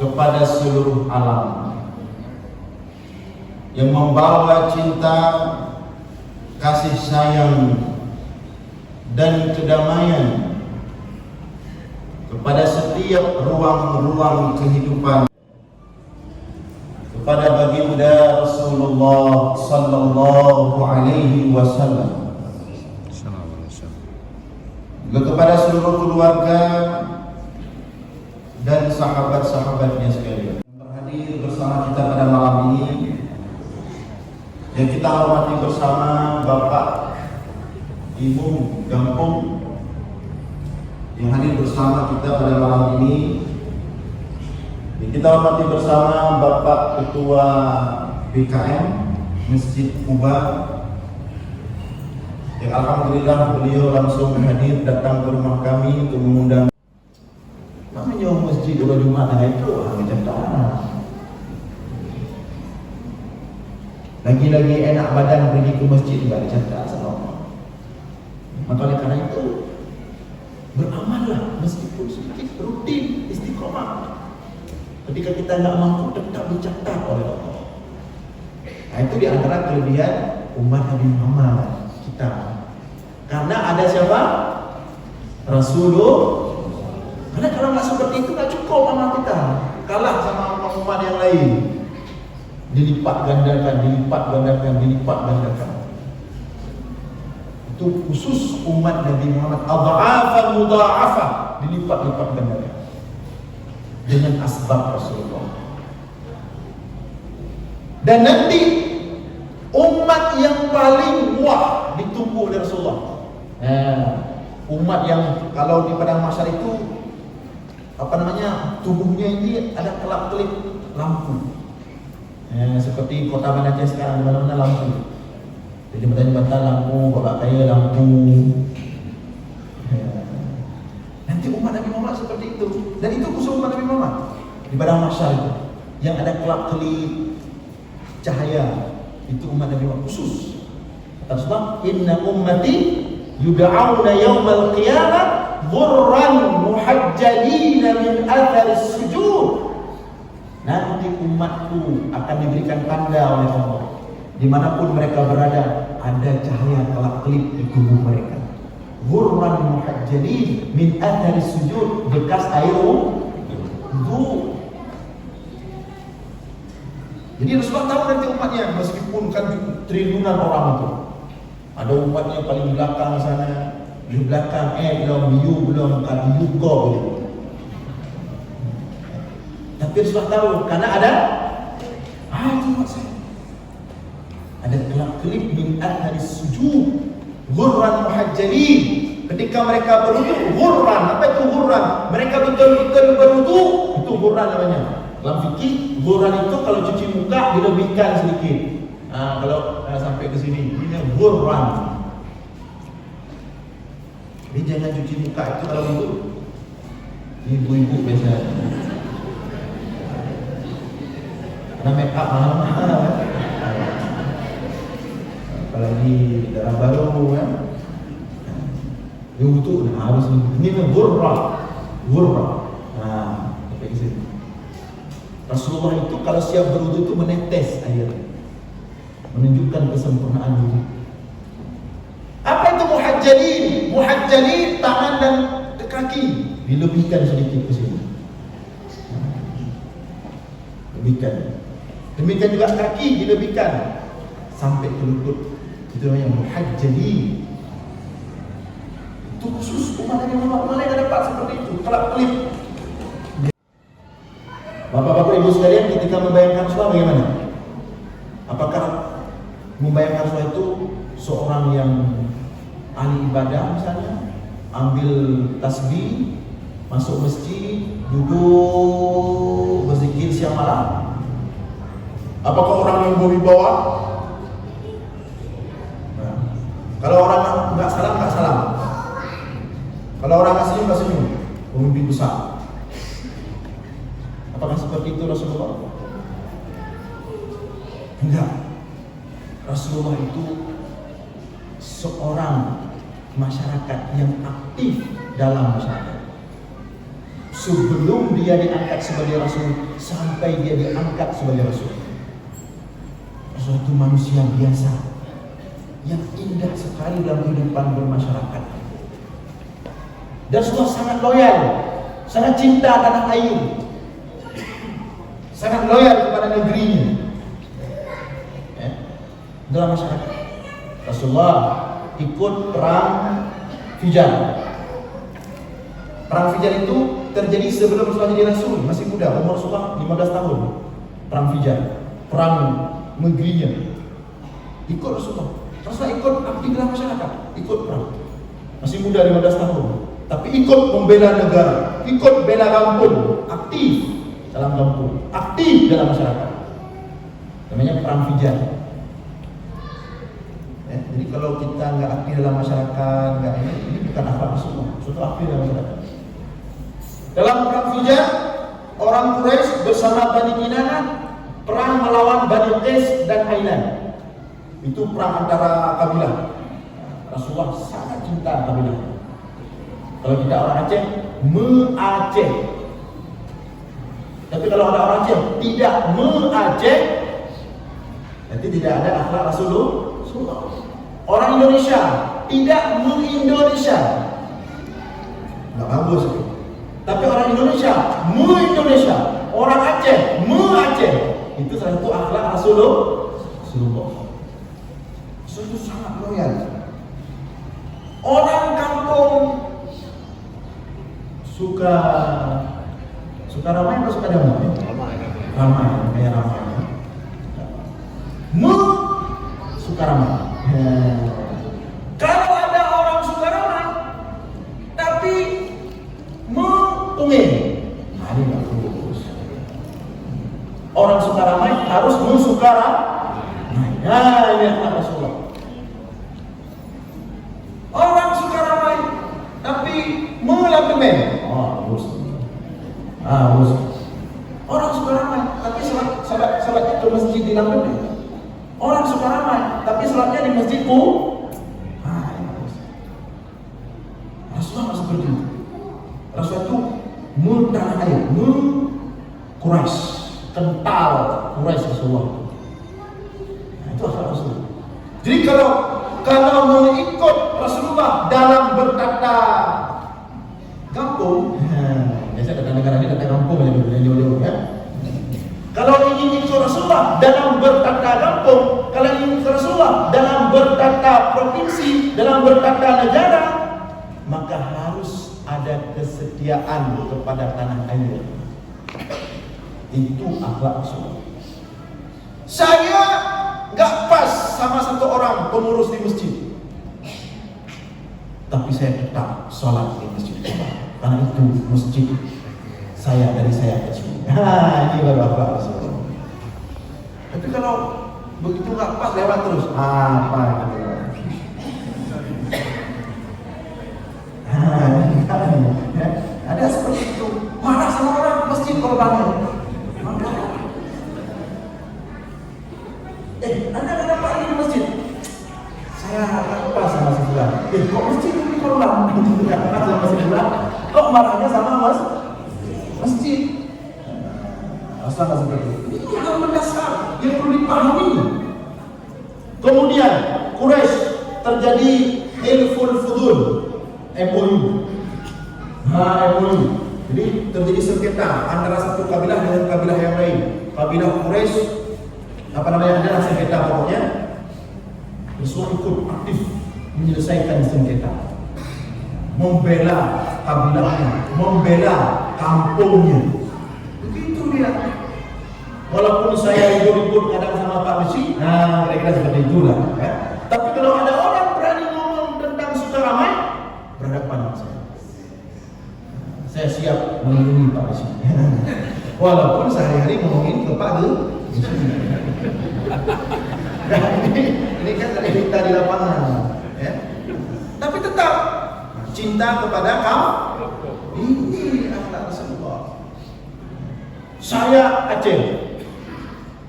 kepada seluruh alam, yang membawa cinta, kasih sayang dan kedamaian kepada setiap ruang-ruang kehidupan, kepada baginda Rasulullah sallallahu alaihi wasallam, juga kepada seluruh keluarga dan sahabat-sahabatnya sekalian. Berhadir bersama kita pada malam ini, yang kita hormati bersama Bapak Ibu Gampung yang hadir bersama kita pada malam ini. Kita hormati bersama Bapak Ketua BKM Masjid Kuba, yang alhamdulillah beliau langsung hadir datang ke rumah kami untuk mengundang. Namanya masjid udah Jumat itu macam mana? Lagi-lagi enak badan pergi ke masjid enggak dicatat sama. Maka oleh karena itu beramallah meskipun sedikit, rutin, istiqomah. Ketika kita nggak mampu tetap dicatat oleh Allah. Nah, itu di antara kelebihan umat Nabi Muhammad kita. Karena ada siapa? Rasulullah. Karena kalau nggak seperti itu nggak cukup amal kita. Kalah sama umat yang lain. Dilipat gandakan, dilipat gandakan, dilipat gandakan. Itu khusus umat Nabi Muhammad. Adha'afan mudha'afah, dilipat-lipat gandakan dengan asbab Rasulullah. Dan nanti umat yang paling wah ditunggu oleh Rasulullah. Umat yang kalau di padang mahsyar itu tubuhnya ini ada kelap-kelip lampu. Seperti kota Banaceh sekarang, di mana-mana lampu. Jadi jembatan-jembatan lampu, babak kaya lampu. Nanti umat Nabi Muhammad seperti itu. Dan itu khusus umat Nabi Muhammad di padang mahsyar itu, yang ada kelap-kelip cahaya. Itu umat Nabi Muhammad khusus. Kata Rasulullah, inna ummati yud'auna yawmal qiyamah ghurran muhajjalina min atharis sujud. Nanti umatku akan diberikan tanda oleh Allah. Dimanapun mereka berada, ada cahaya kelap-kelip di tubuh mereka. Ghurran muhajjalin min athari sujud, bekas air wudu. Jadi Rasulullah tahu nanti umatnya, meskipun kan triliunan orang itu. Ada umatnya paling belakang sana, di belakang belum kan juga boleh. Tapi Rasulullah tahu karena ada umat saya. Ada kelap-kelip min athari sujud, ghurran muhajjalin. Ketika mereka berwudu, ghurran. Apa itu ghurran? Mereka betul-betul berwudu, itu ghurran namanya. Dalam fikih, ghurran itu kalau cuci muka dilebihkan sedikit. Kalau sampai ke sini, ini ghurran. Jadi jangan cuci muka itu kalau itu ibu-ibu biasanya. Karena make up mahal-mahal kan? Apalagi darah baru kan? Yang itu harus ini ghurra. Nah, kayak gitu. Rasulullah itu kalau siap berwudu itu menetes air, menunjukkan kesempurnaan wudu. Apa itu muhajjalin? Muhajjalin tangan dan kaki dilebihkan sedikit ke sini. Lebihkan. Demikian juga kaki dilebihkan sampai ke lutut. Itu namanya muhajjalin. Itu khusus umat Nabi Muhammad. Mana yang dapat seperti itu? Kelap-kelip. Bapak-bapak ibu sekalian, ketika membayangkan Rasulullah bagaimana? Apakah membayangkan Rasulullah itu seorang yang ahli ibadah misalnya, ambil tasbih, masuk masjid, duduk berzikir siang malam? Apakah orang yang berwibawa? Nah, kalau orang nggak salam. Kalau orang nggak senyum, pemimpin besar. Apakah seperti itu Rasulullah? Enggak. Rasulullah itu seorang masyarakat yang aktif dalam masyarakat. sebelum dia diangkat sebagai rasul sampai dia diangkat sebagai rasul. Suatu manusia biasa yang indah sekali dalam kehidupan bermasyarakat. Dan Rasulullah sangat loyal, sangat cinta tanah air, sangat loyal kepada negerinya. Dalam masyarakat, Rasulullah ikut perang Fijar. Perang Fijar itu terjadi sebelum Rasulullah jadi rasul, masih muda, umur Rasulullah 15 tahun. Perang Fijar, perang negerinya. Ikut Rasulullah. Rasulullah ikut aktif dalam masyarakat, ikut perang. Masih muda 15 tahun, tapi ikut membela negara, ikut bela kampung, aktif dalam kampung, aktif dalam masyarakat. Namanya perang Fijar. Jadi kalau kita nggak aktif dalam masyarakat, nggak ini bukan akhlak Rasulullah. Rasulullah aktif dalam masyarakat. Dalam perang Fijar, orang Quraisy bersama Bani Kinanah perang melawan Bani Qais dan Ailan. Itu perang antara kabilah. Rasulullah sangat cinta kabilah. Kalau kita orang Aceh, me-Aceh. Tapi kalau ada orang Aceh tidak me-Aceh, berarti tidak ada akhlak Rasulullah. Orang Indonesia tidak me-Indonesia, nggak bagus. Tapi orang Indonesia me-Indonesia, orang Aceh me-Aceh, itu salah satu akhlak Rasulullah. Itu sangat loyal. Orang kampung suka ramai atau suka damai? Ramai, kayak ramai. Suka ramai. Kalau ada orang suka ramai tapi mengungin, ini nggak bagus. Orang suka ramai harus suka ramai. Nah, ini akhlak Rasulullah. Orang suka ramai tapi melakukan, harus. Orang suka ramai tapi salatnya ke masjid di Lampung. Orang suka ramai tapi salatnya di masjid Rasulullah nggak seperti itu. Rasulullah itu tanah air, Quraisy, kental Quraisy Rasulullah. Nah, itu akhlak Rasulullah. Jadi kalau mau ikut Rasulullah dalam bertata kampung, biasa kata negara ini kata kampung yang jauh-jauh ya. Kalau ingin ikut Rasulullah dalam bertata kampung, kalau ingin ikut Rasulullah dalam bertata provinsi, dalam bertata negara, maka harus ada kesetiaan kepada tanah air. Itu akhlak Rasulullah. Saya nggak pas sama satu orang pengurus di masjid, tapi saya tetap sholat di masjid karena itu masjid saya dari saya kecil. Ini baru akhlak Rasulullah. Tapi kalau begitu nggak pas lewat terus, apa itu? Ada seperti itu. Marah sama orang masjid korbannya. Anda kenapa ini di masjid? Saya apa sama si Fulan? Kok masjid ini korban? Kenapa sama si Fulan? Kok marahnya sama masjid? Asal seperti itu. Ini hal mendasar yang perlu dipahami. Kemudian Quraisy terjadi Hilful Fudul, MOU. MOU. Jadi terjadi sengketa antara satu kabilah dengan kabilah yang lain. Kabilah Quraisy ada sengketa pokoknya. Rasulullah ikut aktif menyelesaikan sengketa, membela kabilahnya, membela kampungnya. Begitu dia. Walaupun saya ribut-ribut kadang sama Pak Besi, kira-kira seperti itulah. Ya. Tapi kalau ada orang berani ngomong tentang suka ramai, berhadapan dengan saya siap melindungi Pak Besi. Walaupun sehari-hari ngomongin ke Pak Besi. Ini kan realita di lapangan, ya. Tapi tetap cinta kepada kaum. Ini akhlak Rasulullah. Saya Aceh.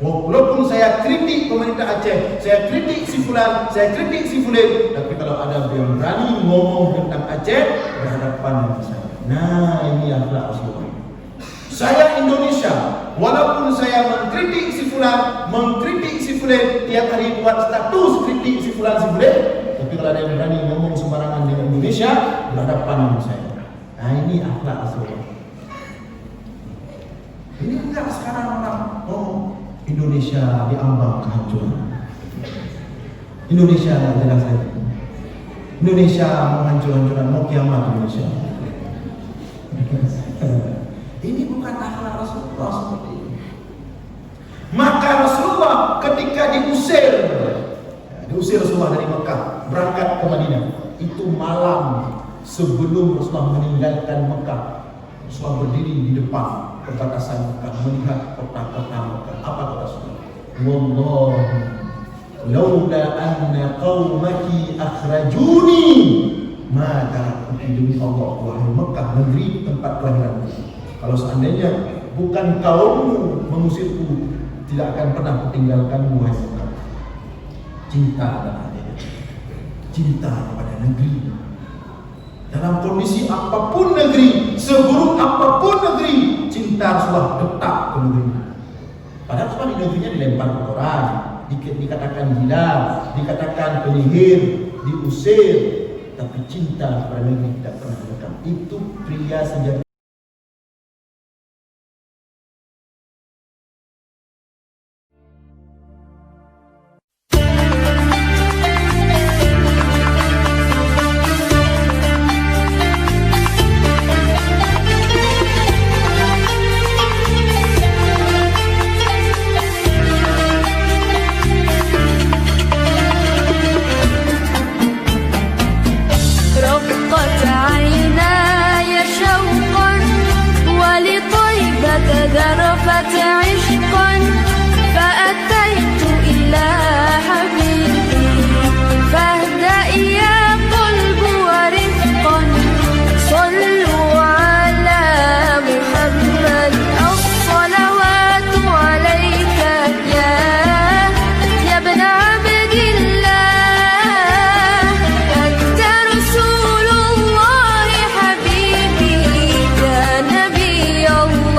Walaupun saya kritik pemerintah Aceh, saya kritik si Fulan, saya kritik si Fulan, tapi kalau ada yang berani ngomong tentang Aceh, berhadapan dengan saya. Nah, ini akhlak Rasulullah. Saya Indonesia, walaupun saya mengkritik si fulan, tiap hari buat status kritik si fulan, tapi kalau ada yang berani ngomong sembarangan dengan Indonesia, berhadapan dengan saya. Nah, ini akhlak Rasulullah. Ini enggak sekarang orang, Indonesia diambang kehancuran. Indonesia tidak jelas lagi. Indonesia menghancur-hancuran, mau kiamat Indonesia. Ini bukan akhlak Rasulullah seperti ini. Maka Rasulullah ketika diusir Rasulullah dari Mekah berangkat ke Madinah, itu malam sebelum Rasulullah meninggalkan Mekah. Rasulullah berdiri di depan perbatasan Mekah melihat kota-kota Mekah. Apa kata Rasulullah? Wallahi laula anna qaumaki akhrajuni ma taraktu demi Allah, wahai Mekah, negeri tempat kelahiranku. Kalau seandainya bukan kaummu mengusirku, tidak akan pernah kutinggalkanmu, wahai Mekah. Cinta kepada negeri. Dalam kondisi apapun negeri, seburuk apapun negeri, cinta Rasulullah tetap ke negeri. Padahal Rasulullah di negerinya dilempar kotoran, dikatakan gila, dikatakan penyihir, diusir, tapi cinta kepada negeri tidak pernah hilang. Itu pria sejati. ذرفت عشقا فأتيت إلى حبيبي فاهدأ يا قلب ورفقا صلوا على محمد الصلوات عليك يا ابن عبد الله أنت رسول الله حبيبي يا نبي الله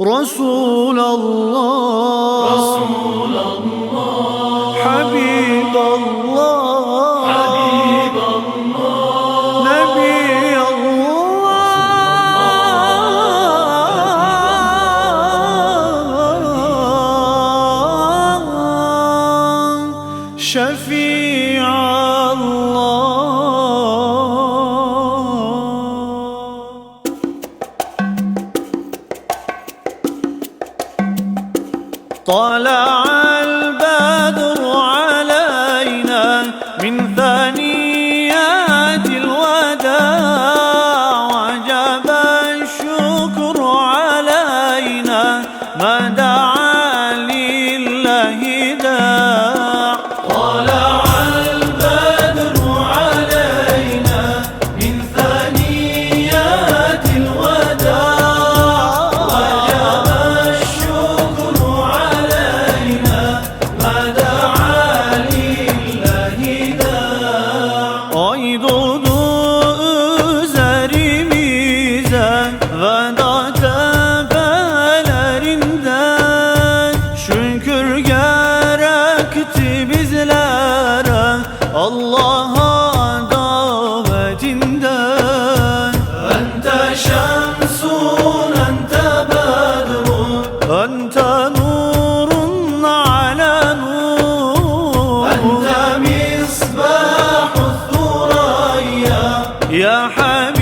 رسول الله رسول الله حبيب الله حبيب الله نبي الله شفيع الله. طلع البدر علينا من ثنيات الوداع وجب الشكر علينا ما دعا لله داع. طلع البدر علينا من ثنيات الوداع وجب الشكر علينا ما دعا لله داع. أيضا üzerimize vedada belerinden şükür gerekti bizlere Allah'a davetinden. Ente şemsun ente bedrun ente nurun ala nur ente misbahu thuraya ya habib